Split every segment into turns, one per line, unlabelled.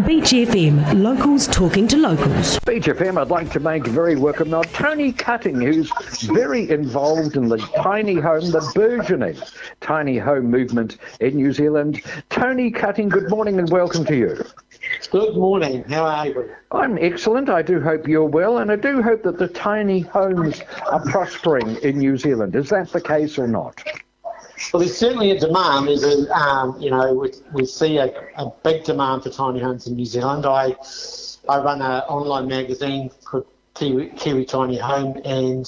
Beach FM, locals talking to locals.
Beach FM, I'd like to make very welcome now Tony Cutting, who's very involved in the tiny home, the burgeoning tiny home movement in New Zealand. Tony Cutting, good morning and welcome to you.
Good morning. How are you?
I'm excellent. I do hope you're well, and I do hope that the tiny homes are prospering in New Zealand. Is that the case or not?
Well, there's certainly a demand. We see a big demand for tiny homes in New Zealand. I run an online magazine called Kiwi Tiny Home, and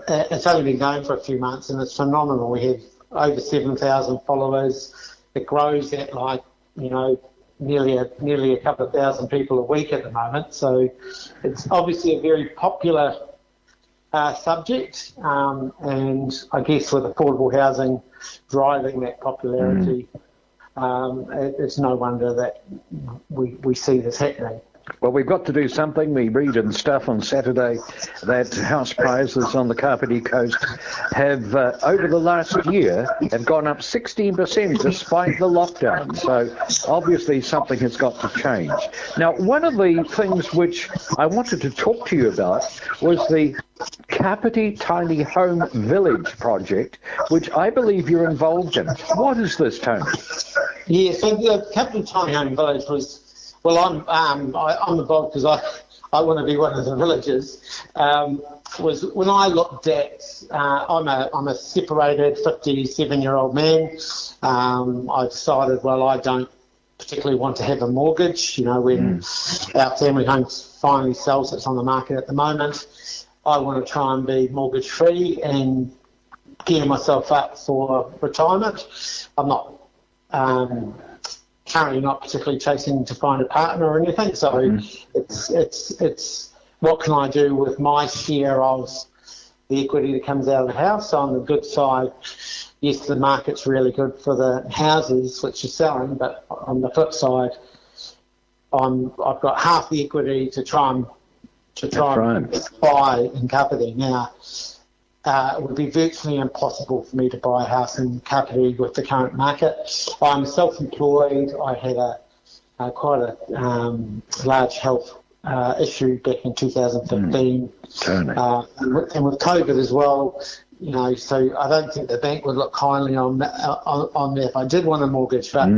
it's only been going for a few months, and it's phenomenal. We have over 7,000 followers. It grows at nearly a couple of thousand people a week at the moment. So it's obviously a very popular subject, and I guess with affordable housing driving that popularity, it's no wonder that we see this happening.
Well, we've got to do something. We read in stuff on Saturday that house prices on the Kapiti coast have, over the last year, have gone up 16% despite the lockdown. So obviously something has got to change. Now, one of the things which I wanted to talk to you about was the Kapiti Tiny Home Village project, which I believe you're involved in. What is this, Tony?
Yeah, so the Kapiti Tiny Home Village was... Well, I'm involved because I want to be one of the villagers. Was when I looked at I'm a separated 57-year-old man. I decided, well, I don't particularly want to have a mortgage. When our family home finally sells, it's on the market at the moment. I want to try and be mortgage free and gear myself up for retirement. I'm not. Currently not particularly chasing to find a partner or anything, so it's what can I do with my share of the equity that comes out of the house. So on the good side, yes, the market's really good for the houses which are selling, but on the flip side, I've got half the equity to try and buy in Kapiti. Now, it would be virtually impossible for me to buy a house in Kapiti with the current market. I'm self-employed. I had quite a large health issue back in 2015. And with COVID as well, so I don't think the bank would look kindly on me if I did want a mortgage, but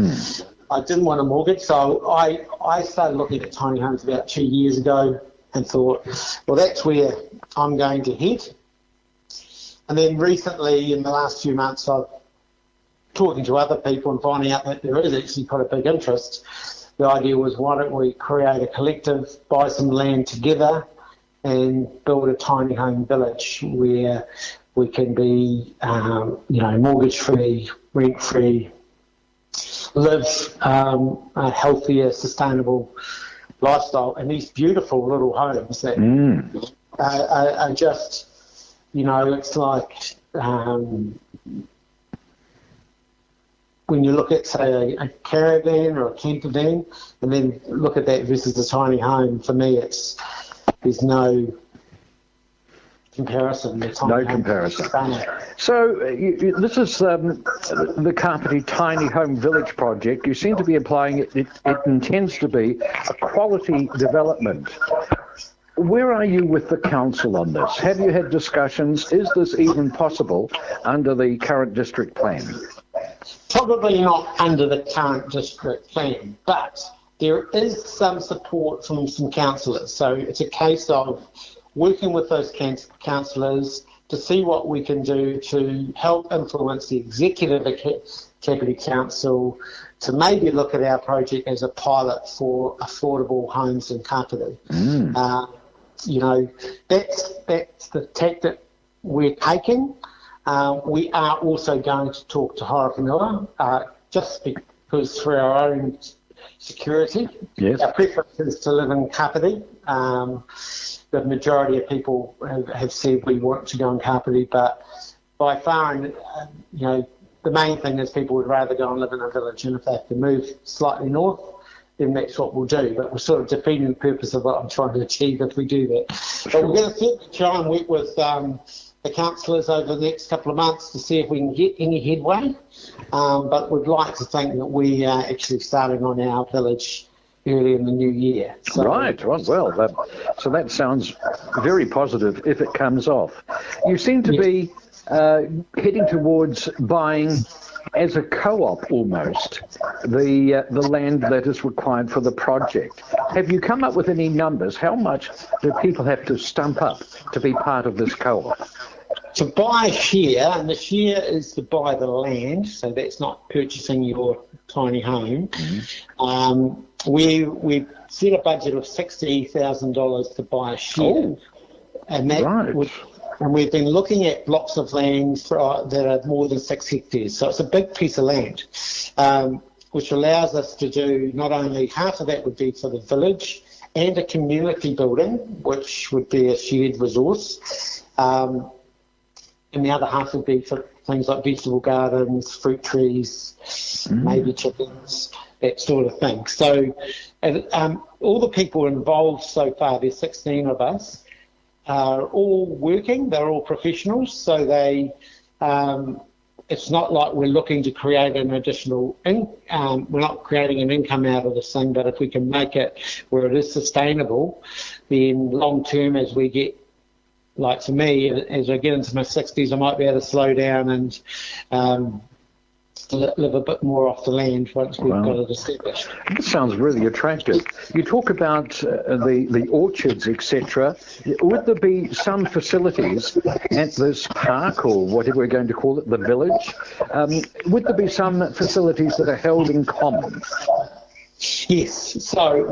I didn't want a mortgage. So I started looking at tiny homes about 2 years ago and thought, well, that's where I'm going to head. And then recently, in the last few months, I've talking to other people and finding out that there is actually quite a big interest. The idea was, why don't we create a collective, buy some land together and build a tiny home village where we can be, mortgage-free, rent-free, live a healthier, sustainable lifestyle. And these beautiful little homes that are just... it's like when you look at, say, a caravan or a camper van, and then look at that versus a tiny home. For me, there's no comparison.
No comparison. So this is the Kapiti Tiny Home Village project. You seem to be implying it intends to be a quality development. Where are you with the council on this? Have you had discussions? Is this even possible under the current district plan?
Probably not under the current district plan, but there is some support from some councillors. So it's a case of working with those councillors to see what we can do to help influence the executive at Kapiti Council to maybe look at our project as a pilot for affordable homes in Kapiti. That's the tack that we're taking. We are also going to talk to Horowhenua, just because for our own security. Yes. Our preference is to live in Kapiti. The majority of people have said we want to go in Kapiti, but by far, the main thing is people would rather go and live in a village, and if they have to move slightly north, then that's what we'll do. But we're sort of defeating the purpose of what I'm trying to achieve if we do that. But we're going to certainly try and work with the councillors over the next couple of months to see if we can get any headway. But we'd like to think that we are actually starting on our village early in the new year. So,
Right. Well, so that sounds very positive if it comes off. You seem to be heading towards buying, as a co-op almost, the land that is required for the project. Have you come up with any numbers? How much do people have to stump up to be part of this co-op?
to buy a share, and the share is to buy the land, so that's not purchasing your tiny home. We set a budget of $60,000 to buy a share, and that and we've been looking at blocks of land that are more than 6 hectares. So it's a big piece of land, which allows us to do not only half of that would be for the village and a community building, which would be a shared resource, and the other half would be for things like vegetable gardens, fruit trees, maybe chickens, that sort of thing. So all the people involved so far, there's 16 of us, are all working, they're all professionals, so they it's not like we're looking to create an additional we're not creating an income out of this thing, but if we can make it where it is sustainable, then long term, as we get, like for me, as I get into my 60s, I might be able to slow down and live a bit more off the land once we've got it established.
That sounds really attractive. You talk about the orchards, etc. Would there be some facilities at this park, or whatever we're going to call it, the village? Would there be some facilities that are held in common?
Yes. So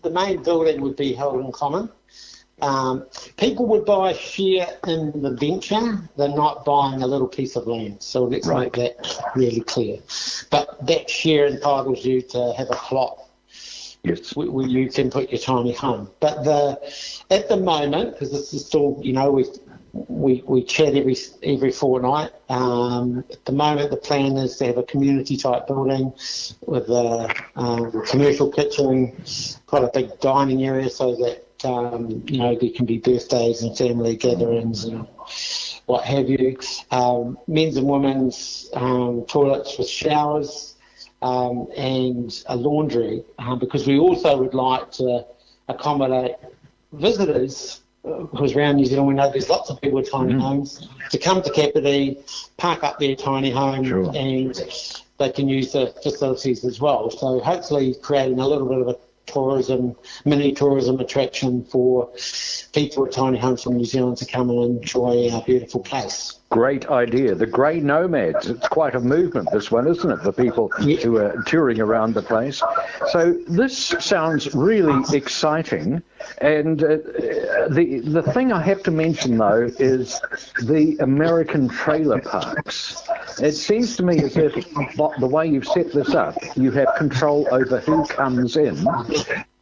the main building would be held in common. People would buy a share in the venture. They're not buying a little piece of land. So let's make that really clear. But that share entitles you to have a plot where you can put your tiny home. But at the moment, because this is still, we chat every fortnight. At the moment, the plan is to have a community type building with a commercial kitchen, quite a big dining area, so that there can be birthdays and family gatherings and what have you. Men's and women's toilets with showers and a laundry, because we also would like to accommodate visitors, because around New Zealand we know there's lots of people with tiny homes, to come to Kapiti, park up their tiny home, and they can use the facilities as well. So hopefully creating a little bit of a mini tourism attraction for people with tiny homes from New Zealand to come and enjoy our beautiful place. Great
idea. The grey nomads. It's quite a movement, this one, isn't it? The people who are touring around the place. So this sounds really exciting. And the thing I have to mention, though, is the American trailer parks. It seems to me as if the way you've set this up, you have control over who comes in.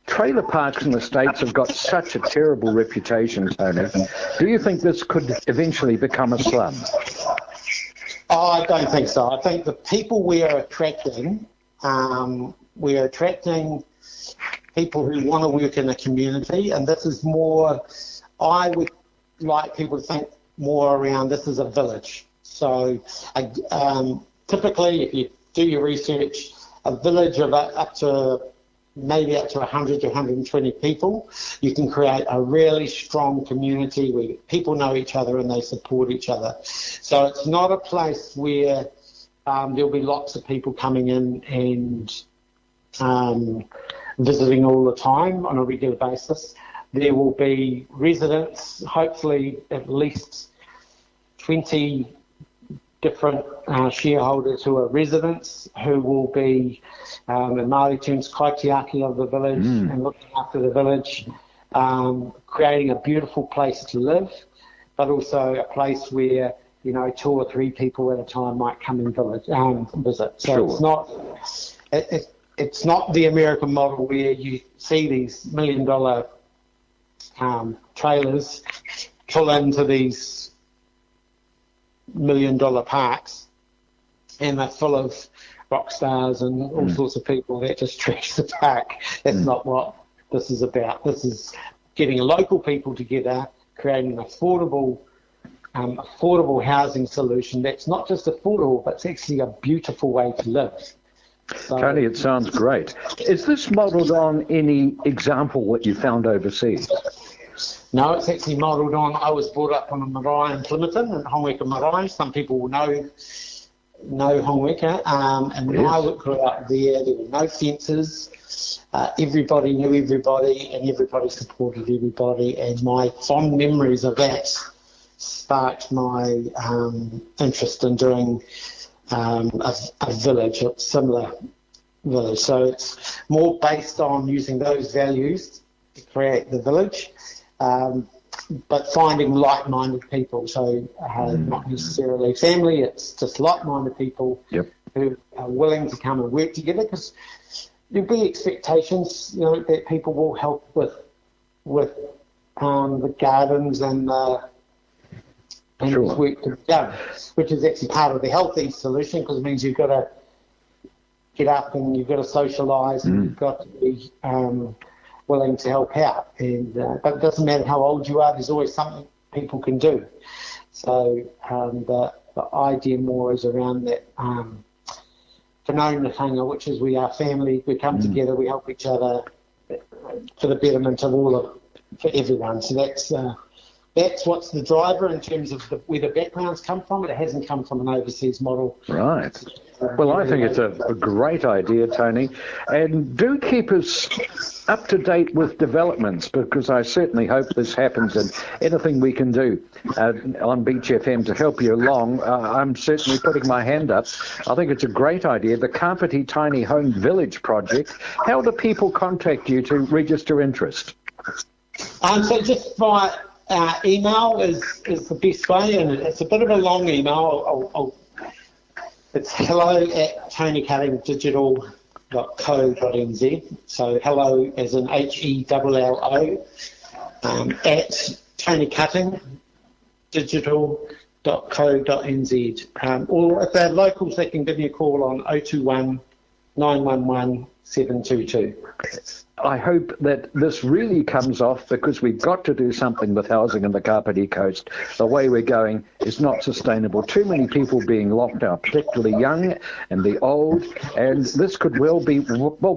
Trailer parks in the States have got such a terrible reputation, Tony. Do you think this could eventually become a slum?
I don't think so. I think the people we are attracting people who want to work in the community, and this is more, I would like people to think more around this is a village. So typically, if you do your research, a village of up to 100 to 120 people, you can create a really strong community where people know each other and they support each other. So it's not a place where there'll be lots of people coming in and visiting all the time on a regular basis. There will be residents, hopefully at least 20 different shareholders who are residents, who will be, in Māori terms, kaitiaki of the village and looking after the village, creating a beautiful place to live, but also a place where 2 or 3 people at a time might come and visit. So it's not the American model where you see these $1 million trailers pull into these $1 million parks, and they're full of rock stars and all sorts of people that just trash the park. That's not what this is about. This is getting local people together, creating an affordable housing solution that's not just affordable, but it's actually a beautiful way to live. So,
Tony, it sounds great. Is this modelled on any example that you found overseas?
no, it's actually modelled on. I was brought up on a marae in Plimmerton, in Hongweka Marae. Some people will know Hongweka. And when I grew up there were no fences. Everybody knew everybody, and everybody supported everybody. And my fond memories of that sparked my interest in doing a village, a similar village. So it's more based on using those values to create the village, but finding like-minded people. So not necessarily family, it's just like-minded people who are willing to come and work together, because there'll be expectations, that people will help with the gardens and
Sure.
work to be done, which is actually part of the healthy solution, because it means you've got to get up and you've got to socialise and you've got to be willing to help out. And but it doesn't matter how old you are, there's always something people can do. So the idea more is around that whanaungatanga, which is we are family, we come together, we help each other for the betterment of for everyone. So that's what's the driver in terms of where the backgrounds come from. It hasn't come from an overseas model.
Right. Well, I think it's a great idea, Tony. And do keep us up to date with developments, because I certainly hope this happens, and anything we can do on Beach FM to help you along, I'm certainly putting my hand up. I think it's a great idea. The Kapiti Tiny Home Village project. How do people contact you to register interest?
So just by email is the best way, and it's a bit of a long email. It's hello@tonycuttingdigital.co.nz. So hello as in HELLO at tonycuttingdigital.co.nz. Or if they're locals, they can give me a call on 021 911 722.
I hope that this really comes off, because we've got to do something with housing in the Kapiti Coast. The way we're going is not sustainable. Too many people being locked out, particularly young and the old, and this could well be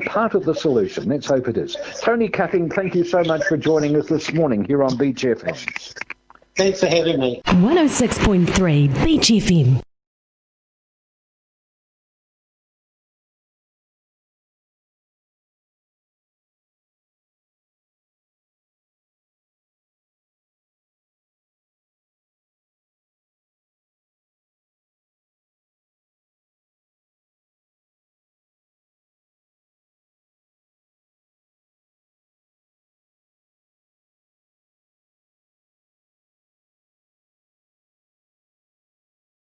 part of the solution. Let's hope it is. Tony Cutting, thank you so much for joining us this morning here on Beach FM.
Thanks for having me.
106.3 Beach FM.